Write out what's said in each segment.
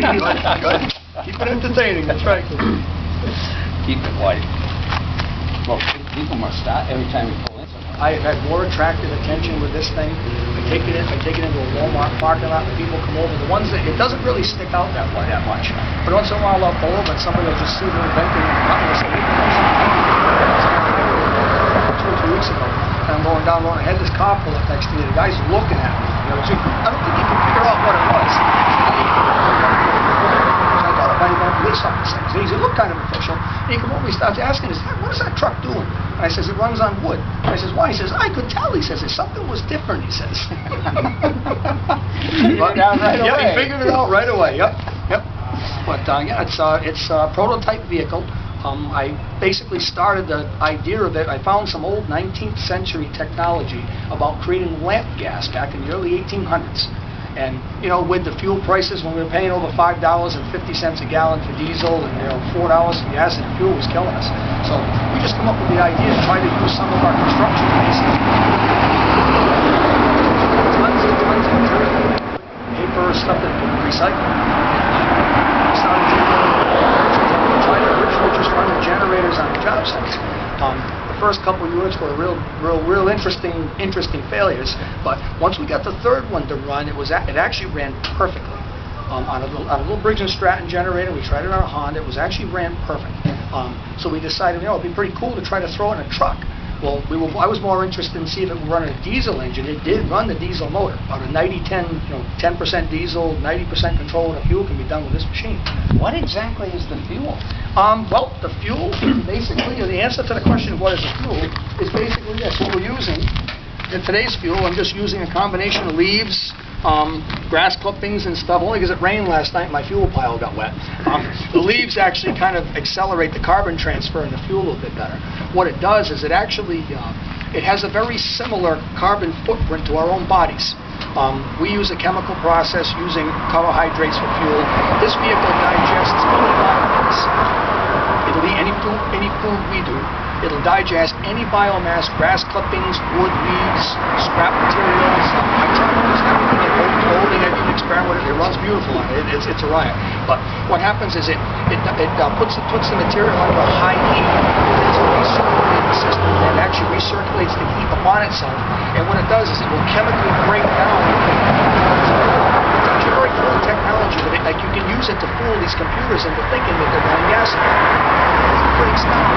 Good. Keep it entertaining, that's right. Keep it light. Well, people must stop every time we pull in somewhere. I have had more attractive attention with this thing. I take it into a Walmart parking lot, and people come over. The ones that, it doesn't really stick out that much. But once in a while I'll pull over and somebody will just see the venting and come and say, 2 or 3 weeks ago, and I'm going down the road, and I had this car pull up next to me, the guy's looking at me. You know, I don't think he could figure out what it was. I thought it might have been a police officer. So he said, look kind of official. And he come over, he starts asking, what is that truck doing? And I says, it runs on wood. And I says, why? He says, I could tell. He says, something was different, he says. Figured it out right away. Yeah, he figured it out right away, yep. But yeah, it's a prototype vehicle. I basically started the idea of it. I found some old 19th century technology about creating lamp gas back in the early 1800s. And, you know, with the fuel prices, when we were paying over $5.50 a gallon for diesel and, $4 for gas, and fuel was killing us. So we just come up with the idea to try to use some of our construction waste. Tons and tons of material. Paper, stuff that we recycle. We started to try to originally just run the generators on the job sites. The first couple of units were real interesting failures, but once we got the third one to run, it actually ran perfectly. On a little Briggs & Stratton generator, we tried it on a Honda. It actually ran perfect. So we decided, it'd be pretty cool to try to throw it in a truck. Well, I was more interested in seeing if it would run a diesel engine. It did run the diesel motor. About a 90-10, 10% diesel, 90% control of the fuel can be done with this machine. What exactly is the fuel? Well, the fuel, basically, the answer to the question of what is the fuel is basically this. What we're using in today's fuel, I'm just using a combination of leaves, grass clippings and stuff, only because it rained last night and my fuel pile got wet. The leaves actually kind of accelerate the carbon transfer in the fuel a little bit better. What it does is it actually, it has a very similar carbon footprint to our own bodies. We use a chemical process using carbohydrates for fuel. This vehicle digests any biomass. It'll eat any food we do. It'll digest any biomass, grass clippings, wood, leaves, scrap materials. I tried almost everything at home, holding it, experiment with it. It runs beautiful on it. It's a riot. But what happens is it puts the material under a high heat. It's a recirculating system that actually recirculates the heat upon itself. And what it does is it will chemically break down. It's actually very cool technology. That you can use it to fool these computers into thinking that they're running gasoline. It breaks down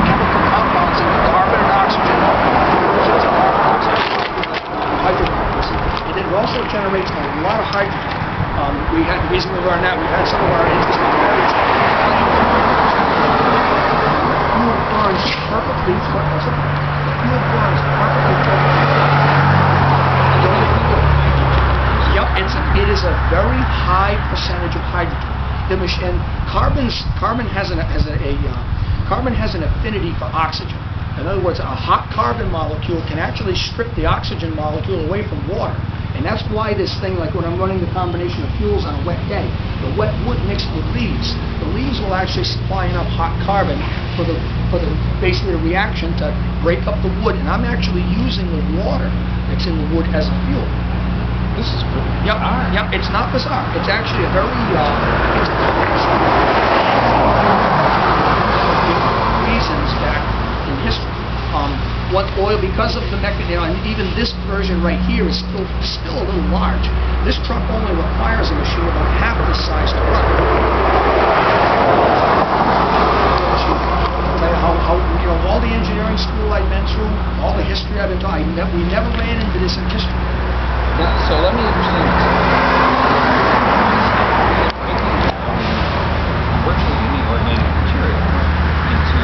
chemical compounds into carbon and oxygen. Hydrocarbons. And it also generates a lot of hydrogen. The reason we run that, we've had some of our interesting failures. Fuel burns perfectly. The fuel burns perfectly. Yep, it is a very high percentage of hydrogen. Carbon has an affinity for oxygen. In other words, a hot carbon molecule can actually strip the oxygen molecule away from water. And that's why this thing, like when I'm running the combination of fuels on a wet day, the wet wood mixed with leaves, the leaves will actually supply enough hot carbon for basically the reaction to break up the wood. And I'm actually using the water that's in the wood as a fuel. This is pretty bizarre. Yep, it's not bizarre. It's actually a very reasons back in history. What oil, because of the mechanism, and even this version right here is still a little large. This truck only requires a machine about half this size to run. All the engineering school I've been through, all the history I've been taught, we never ran into this in history. Now, so let me understand this. Virtually any organic material into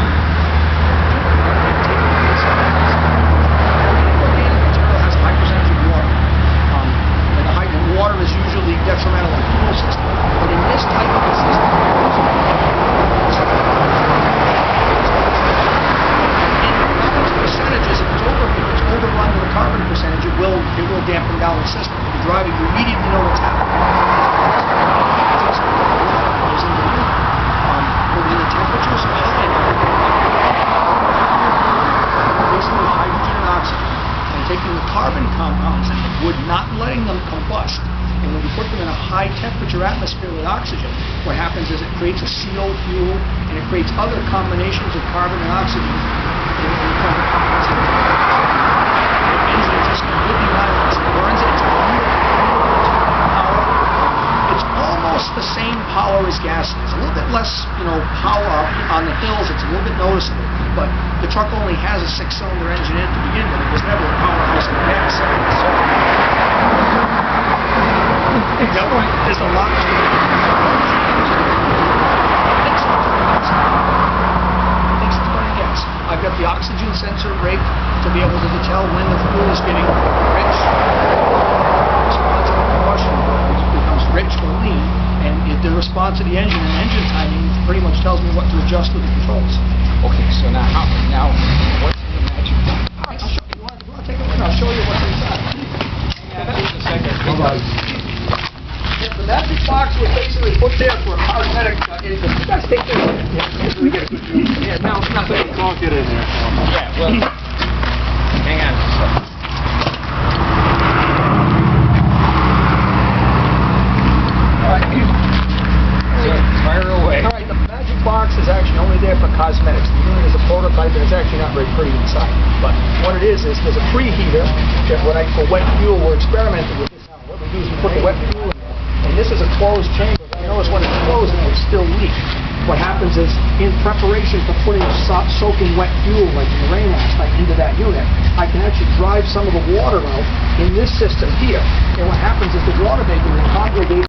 organic material has a high percentage of water. And water is usually detrimental to the fuel system. But in this type of a system, percentages, if it's overrun with a atmosphere with oxygen, what happens is it creates a CO fuel, and it creates other combinations of carbon and oxygen in the form of compounds. The engine just completely violates it. It burns it. It's power. It's almost the same power as gasoline. It's a little bit less, power on the hills. It's a little bit noticeable. But the truck only has a 6-cylinder engine in it to begin with. It was never a powerhouse in the gas. So, there's a lot to it. Thinks it's burning gas. I've got the oxygen sensor rigged to be able to tell when the fuel is getting rich. Response to the combustion becomes rich or lean, and the response to the engine and engine timing pretty much tells me what to adjust with the controls. Okay, so now what's in the magic box? All right, I'll show you. You want to take a look? I'll show you what's inside. Just a second. Because The magic box was basically put there for cosmetic. You guys take this. We get a good view. Yeah, no, it's not big. Don't get in there. yeah, well, hang on just a second. All right. So, fire away. All right, the magic box is actually only there for cosmetics. The unit is a prototype, and it's actually not very pretty inside. But what it is there's a preheater that for wet fuel, we're experimenting with this now. What we do is we put the wet fuel in there, and this is a closed chamber. You notice when it's closed, it will still leak. What happens is, in preparation for putting soaking wet fuel, like in the rain last night, into that unit, I can actually drive some of the water out in this system here. And what happens is the water vapor will congregate